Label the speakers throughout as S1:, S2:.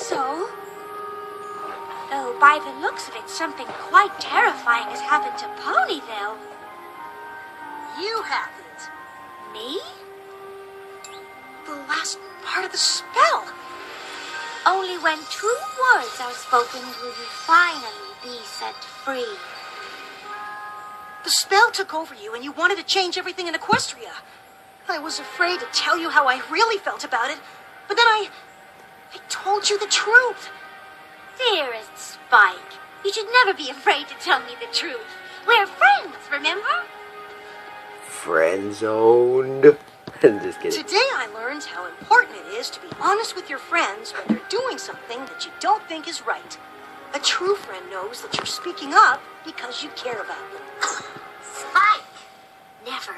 S1: so. Though by the looks of it, something quite terrifying has happened to Ponyville.
S2: You haven't.
S1: Me?
S2: The last part of the spell.
S1: Only when true words are spoken will you finally be set free.
S2: The spell took over you and you wanted to change everything in Equestria. I was afraid to tell you how I really felt about it, but then I told you the truth.
S1: Dearest Spike, you should never be afraid to tell me the truth. We're friends, remember?
S3: Friend-zoned. Just kidding.
S2: Today I learned how important it is to be honest with your friends when they're doing something that you don't think is right. A true friend knows that you're speaking up because you care about them.
S1: Spike! Never,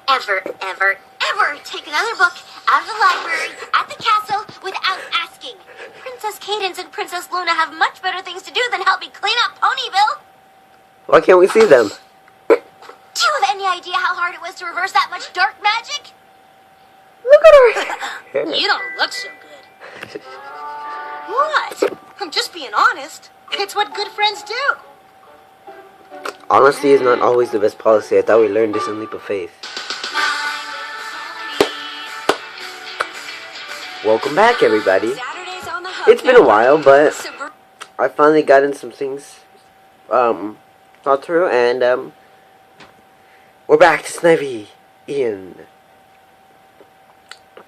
S1: ever, ever, ever take another book out of the library at the castle without asking. Princess Cadance and Princess Luna have much better things to do than help me clean up Ponyville.
S3: Why can't we see them?
S1: Do you have any idea how hard it was to reverse that much dark magic?
S3: Look at her.
S2: You don't look so good. What? I'm just being honest. It's what good friends do.
S3: Honesty is not always the best policy. I thought we learned this in Leap of Faith. Welcome back, everybody. It's been a while, but I finally gotten some things thought through, and we're back to Snivy Ian.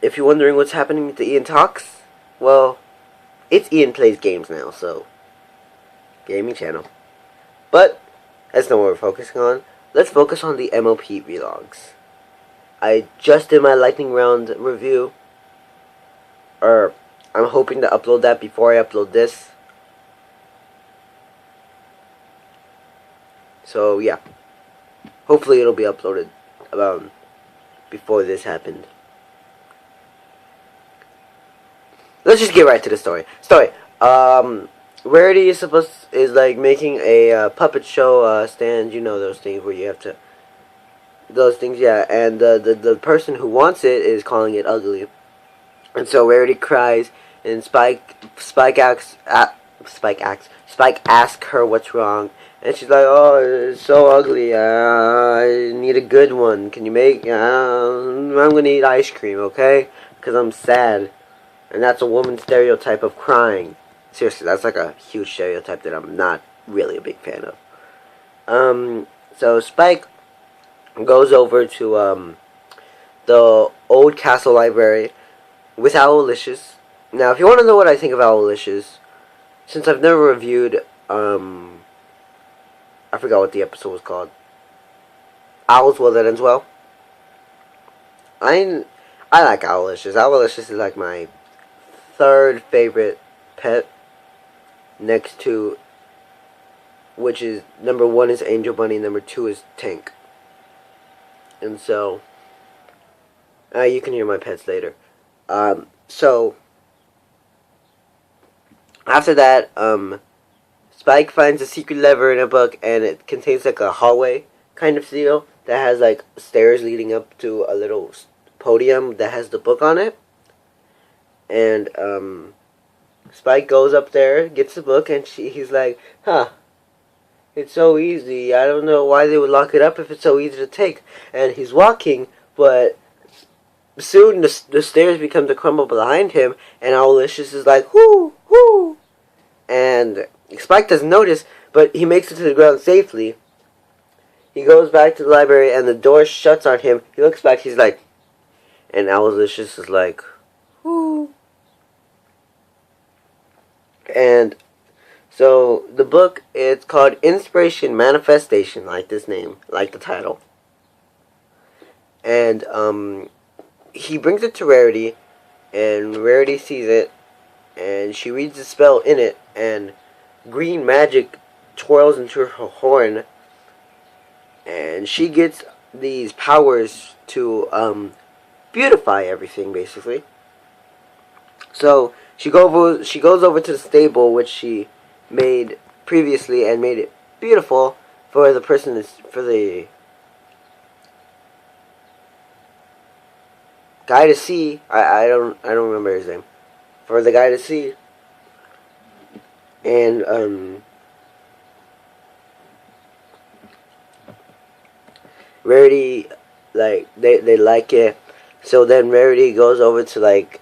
S3: If you're wondering what's happening to Ian Talks, well, it's Ian Plays Games now, so gaming channel. But that's not what we're focusing on. Let's focus on the MLP vlogs. I just did my lightning round review, or I'm hoping to upload that before I upload this. So yeah, hopefully it'll be uploaded about before this happened. Let's just get right to the story. Rarity is like making a puppet show stand. You know those things where you have to. Those things, yeah. And the person who wants it is calling it ugly. And so Rarity cries, and Spike asks her what's wrong, and she's like, "Oh, it's so ugly. I need a good one. Can you make? I'm gonna eat ice cream, okay? Because I'm sad." And that's a woman stereotype of crying. Seriously, that's like a huge stereotype that I'm not really a big fan of. So Spike goes over to the old castle library with Owlicious. Now, if you want to know what I think of Owlicious, since I've never reviewed, I forgot what the episode was called. Owls Well That Ends Well. I like Owlicious. Owlicious is like my third favorite pet, next to, which is, number 1 is Angel Bunny, number 2 is Tank. And so, you can hear my pets later. So, after that, Spike finds a secret lever in a book, and it contains like a hallway kind of deal that has like stairs leading up to a little podium that has the book on it. And Spike goes up there, gets the book, and he's like, "Huh, it's so easy. I don't know why they would lock it up if it's so easy to take." And he's walking, but soon the stairs become to crumble behind him, and Owlicious is like, "Whoo, whoo!" And Spike doesn't notice, but he makes it to the ground safely. He goes back to the library, and the door shuts on him. He looks back, he's like, and Owlicious is like, "Whoo." And so the book, it's called Inspiration Manifestation, like this name, like the title. And he brings it to Rarity, and Rarity sees it, and she reads the spell in it, and green magic twirls into her horn, and she gets these powers to beautify everything, basically. So she goes over to the stable, which she made previously, and made it beautiful for the person, for the guy to see. I don't remember his name. For the guy to see. And Rarity, like they like it. So then Rarity goes over to like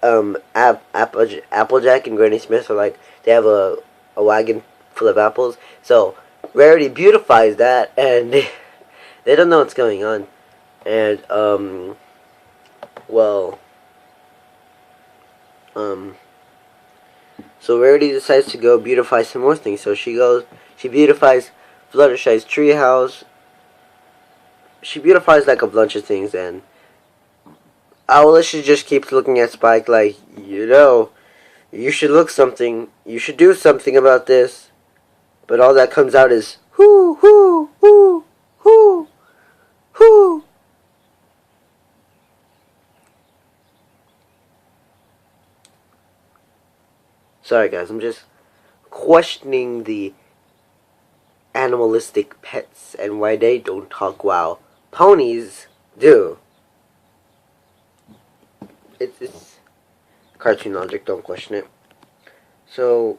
S3: Applejack and Granny Smith are like they have a wagon full of apples. So Rarity beautifies that, and they don't know what's going on. And well, so Rarity decides to go beautify some more things. So she beautifies Fluttershy's treehouse. She beautifies like a bunch of things, and Owlicious just keeps looking at Spike like, you should you should do something about this. But all that comes out is, hoo, hoo, hoo, hoo, hoo. Sorry guys, I'm just questioning the animalistic pets and why they don't talk while ponies do. It's cartoon logic, don't question it. So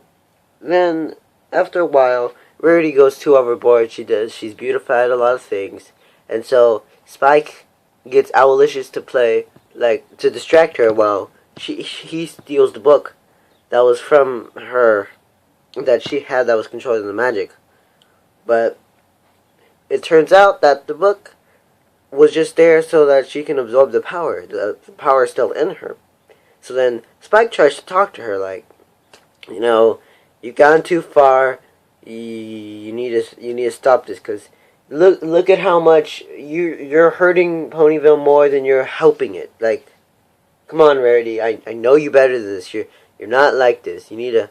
S3: then after a while, Rarity goes too overboard. She's beautified a lot of things, and so Spike gets Owlicious to play, like, to distract her while he steals the book that was from her, that she had, that was controlling the magic. But it turns out that the book was just there so that she can absorb the power. The power is still in her. So then Spike tries to talk to her like, you've gone too far. You need to stop this, because look at how much you're hurting Ponyville more than you're helping it. Like, come on, Rarity. I know you better than this. You're not like this. You need to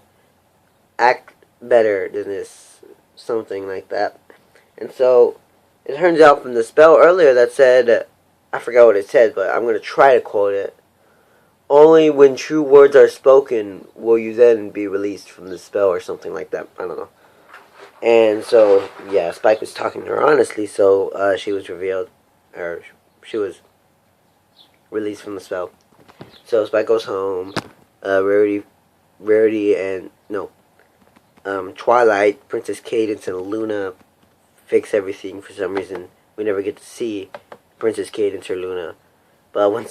S3: act better than this. Something like that. And so it turns out from the spell earlier that said, I forgot what it said, but I'm going to try to quote it. Only when true words are spoken will you then be released from the spell, or something like that. I don't know. And so, yeah, Spike was talking to her honestly, so she was revealed, or she was released from the spell. So Spike goes home. Rarity and, Twilight, Princess Cadance, and Luna fix everything. For some reason, we never get to see Princess Cadance or Luna. But when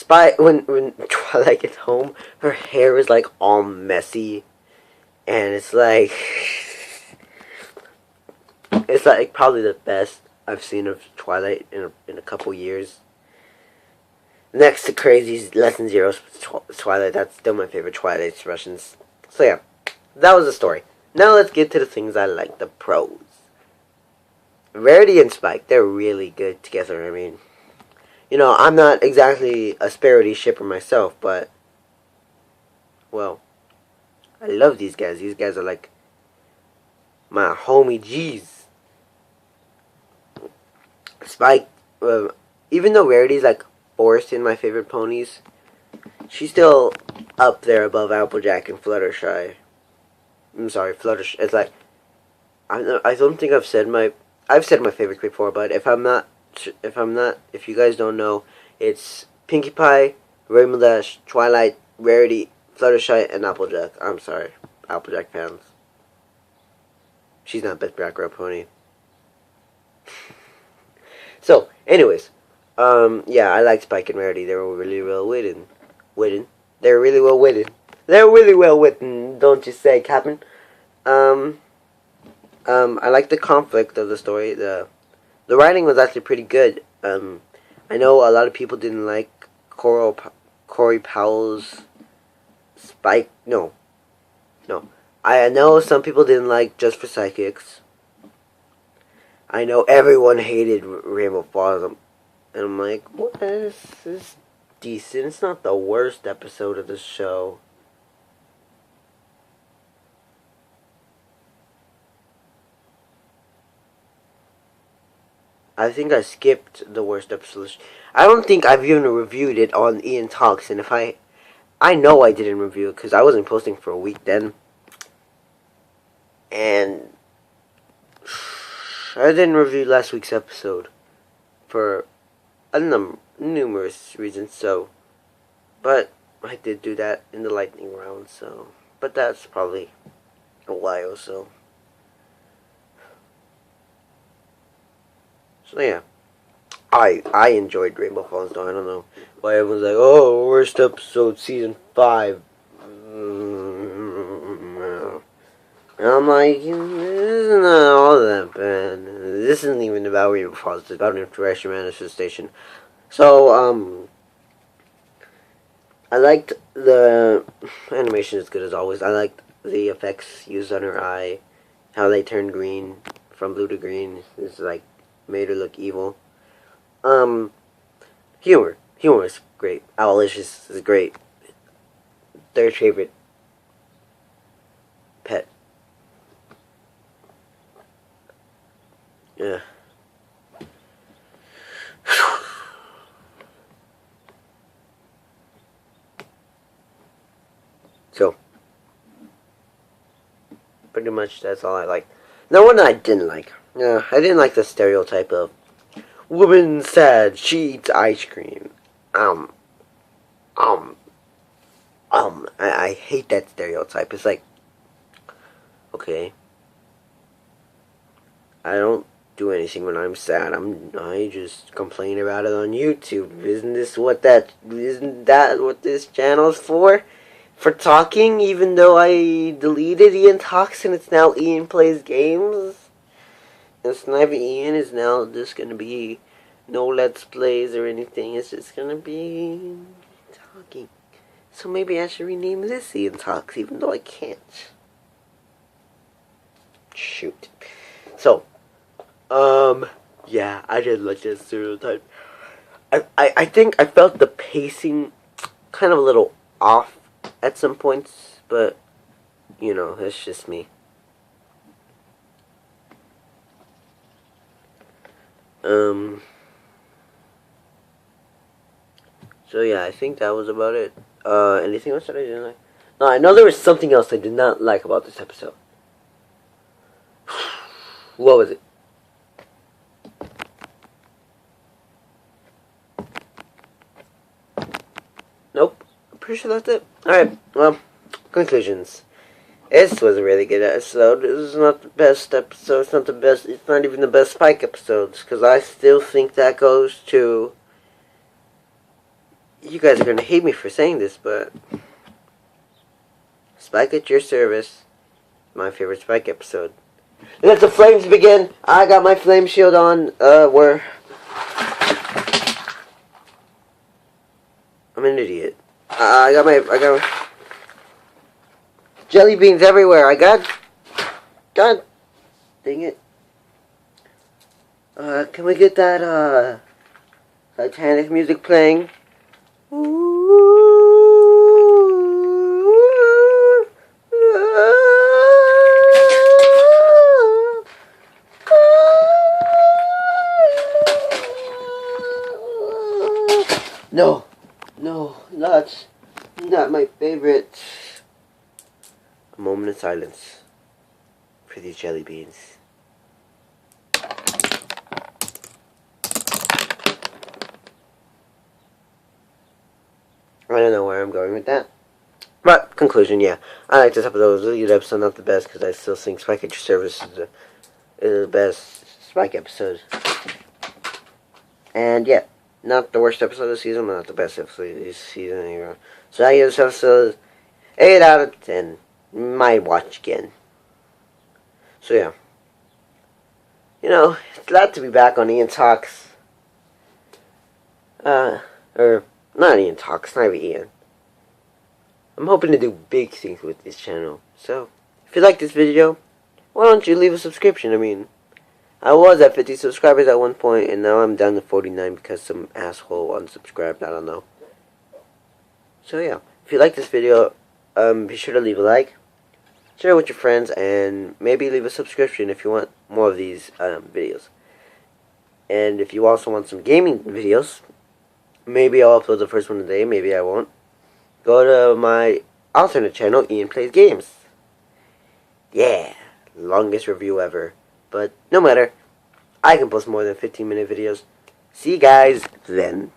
S3: Twilight gets home, her hair is like all messy, and it's like probably the best I've seen of Twilight in a couple years. Next to Crazy's Lesson Zero Twilight, that's still my favorite Twilight expressions. So yeah, that was the story. Now let's get to the things I like, the pros. Rarity and Spike, they're really good together. I mean, I'm not exactly a Sparity shipper myself, but, well, I love these guys. These guys are like my homie G's. Spike, even though Rarity's like fourth in my favorite ponies, she's still up there above Applejack and Fluttershy. I'm sorry, Fluttershy. It's like, I don't think I've said my favorite before, but if you guys don't know, it's Pinkie Pie, Rainbow Dash, Twilight, Rarity, Fluttershy, and Applejack. I'm sorry, Applejack fans. She's not best background pony. So, anyways, yeah, I like Spike and Rarity. They were really well written. They're really well written. They're really well written, don't you say, Captain? I like the conflict of the story. The writing was actually pretty good. I know a lot of people didn't like Corey Powell's Spike. No. I know some people didn't like Just for Psychics. I know everyone hated Rainbow Falls, and I'm like, what? This is decent. It's not the worst episode of the show. I think I skipped the worst episode. I don't think I've even reviewed it on Ian Talks, and I know I didn't review it because I wasn't posting for a week then. And I didn't review last week's episode for numerous reasons, so, but I did do that in the lightning round, so, but that's probably a while, so yeah. I enjoyed Rainbow Falls though. I don't know why everyone's like, oh, worst episode, season 5. And I'm like, this is not all that bad. This isn't even about Rainbow Falls. It's about Interaction Manifestation. So, I liked the animation is good as always. I liked the effects used on her eye, how they turned green from blue to green. It's like made her look evil. Humor is great. Owlicious is great. Their favorite pet. Yeah. So, pretty much that's all I like. No one I didn't like. I didn't like the stereotype of woman sad, she eats ice cream. I hate that stereotype. It's like, okay, I don't do anything when I'm sad. I just complain about it on YouTube. Isn't that what this channel's for? For talking, even though I deleted Ian Talks and it's now Ian Plays Games. And Sniper Ian is now just gonna be no Let's Plays or anything. It's just gonna be talking. So maybe I should rename this Ian Talks, even though I can't. Shoot. So, yeah, I did like that stereotype. I think I felt the pacing kind of a little off at some points, but, you know, that's just me. So yeah, I think that was about it. Anything else that I didn't like? No, I know there was something else I did not like about this episode. What was it? Nope. I'm pretty sure that's it. Alright, well, conclusions. This was a really good episode. This is not the best episode. It's not the best. It's not even the best Spike episodes. Because I still think that goes to... You guys are going to hate me for saying this, but... Spike at your service. My favorite Spike episode. Let the flames begin. I got my flame shield on. Where... I'm an idiot. I got my... Jelly beans everywhere. God dang it. Can we get that, Titanic music playing? No, not my favorite. A moment of silence for these jelly beans. I don't know where I'm going with that. But, conclusion, yeah. I like this episode. It was a really good episode. Not the best, because I still think Spike at Your Service is the best Spike episode. And, yeah. Not the worst episode of the season, but not the best episode of this season either. So I give this episode 8 out of 10. Might watch again. So yeah. You know, it's glad to be back on Ian Talks. Or, not Ian Talks, not even Ian. I'm hoping to do big things with this channel. So, if you like this video, why don't you leave a subscription? I mean, I was at 50 subscribers at one point, and now I'm down to 49 because some asshole unsubscribed. I don't know. So yeah, if you like this video, be sure to leave a like, share it with your friends, and maybe leave a subscription if you want more of these videos. And if you also want some gaming videos, maybe I'll upload the first one today, maybe I won't. Go to my alternate channel, Ian Plays Games. Yeah, longest review ever. But no matter, I can post more than 15-minute videos. See you guys then.